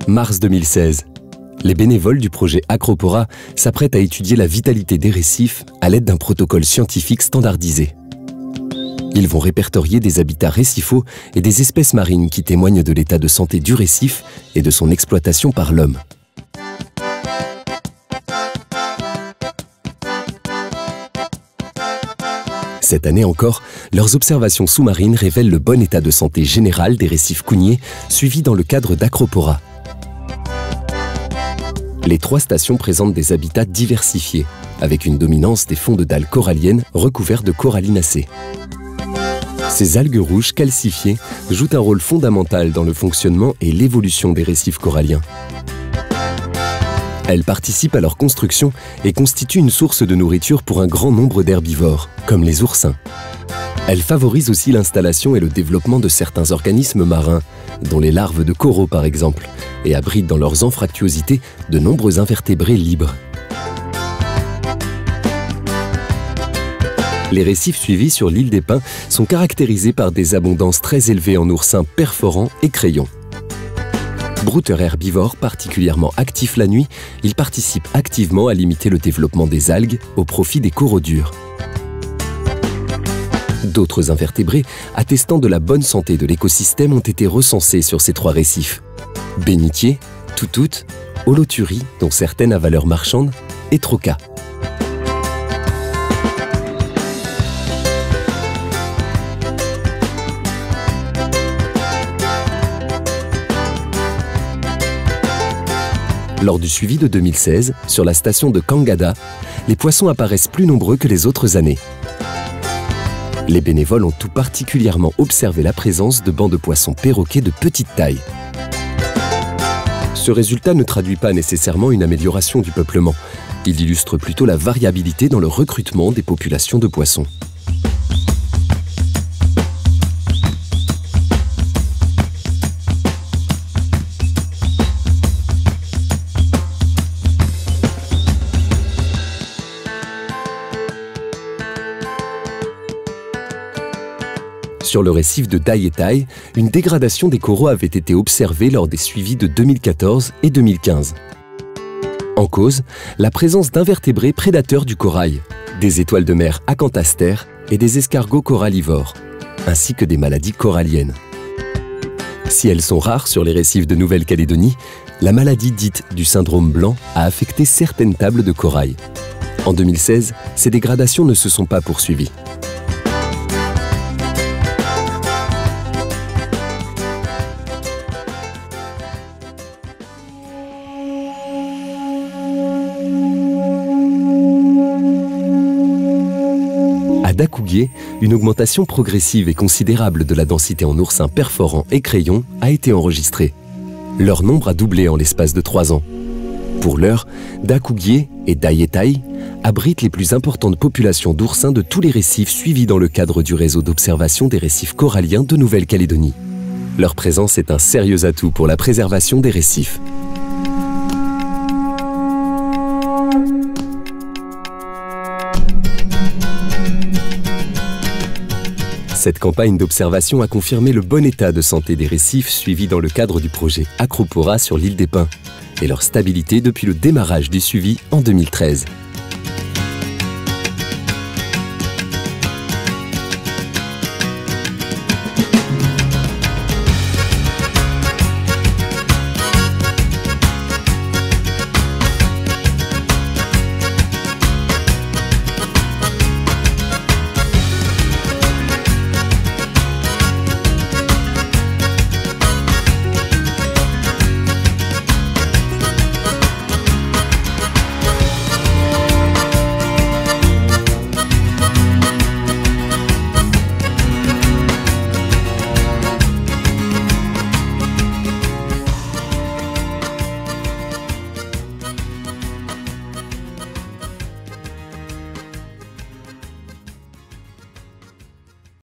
Mars 2016. Les bénévoles du projet Acropora s'apprêtent à étudier la vitalité des récifs à l'aide d'un protocole scientifique standardisé. Ils vont répertorier des habitats récifaux et des espèces marines qui témoignent de l'état de santé du récif et de son exploitation par l'homme. Cette année encore, leurs observations sous-marines révèlent le bon état de santé général des récifs cougniers suivis dans le cadre d'Acropora. Les 3 stations présentent des habitats diversifiés, avec une dominance des fonds de dalles coralliennes recouverts de corallinacées. Ces algues rouges calcifiées jouent un rôle fondamental dans le fonctionnement et l'évolution des récifs coralliens. Elles participent à leur construction et constituent une source de nourriture pour un grand nombre d'herbivores, comme les oursins. Elles favorisent aussi l'installation et le développement de certains organismes marins, dont les larves de coraux par exemple, et abritent dans leurs anfractuosités de nombreux invertébrés libres. Les récifs suivis sur l'île des Pins sont caractérisés par des abondances très élevées en oursins perforants et crayons. Brouteurs herbivores particulièrement actifs la nuit, ils participent activement à limiter le développement des algues au profit des coraux durs. D'autres invertébrés, attestant de la bonne santé de l'écosystème, ont été recensés sur ces 3 récifs. Bénitiers, toutouttes, holoturies, dont certaines à valeur marchande, et trocas. Lors du suivi de 2016, sur la station de Kangada, les poissons apparaissent plus nombreux que les autres années. Les bénévoles ont tout particulièrement observé la présence de bancs de poissons perroquets de petite taille. Ce résultat ne traduit pas nécessairement une amélioration du peuplement. Il illustre plutôt la variabilité dans le recrutement des populations de poissons. Sur le récif de Daietai, une dégradation des coraux avait été observée lors des suivis de 2014 et 2015. En cause, la présence d'invertébrés prédateurs du corail, des étoiles de mer acanthastères et des escargots corallivores, ainsi que des maladies coralliennes. Si elles sont rares sur les récifs de Nouvelle-Calédonie, la maladie dite du syndrome blanc a affecté certaines tables de corail. En 2016, ces dégradations ne se sont pas poursuivies. À Dakougué, une augmentation progressive et considérable de la densité en oursins perforants et crayons a été enregistrée. Leur nombre a doublé en l'espace de 3 ans. Pour l'heure, Dakougué et Daietai abritent les plus importantes populations d'oursins de tous les récifs suivis dans le cadre du réseau d'observation des récifs coralliens de Nouvelle-Calédonie. Leur présence est un sérieux atout pour la préservation des récifs. Cette campagne d'observation a confirmé le bon état de santé des récifs suivis dans le cadre du projet Acropora sur l'île des Pins et leur stabilité depuis le démarrage du suivi en 2013.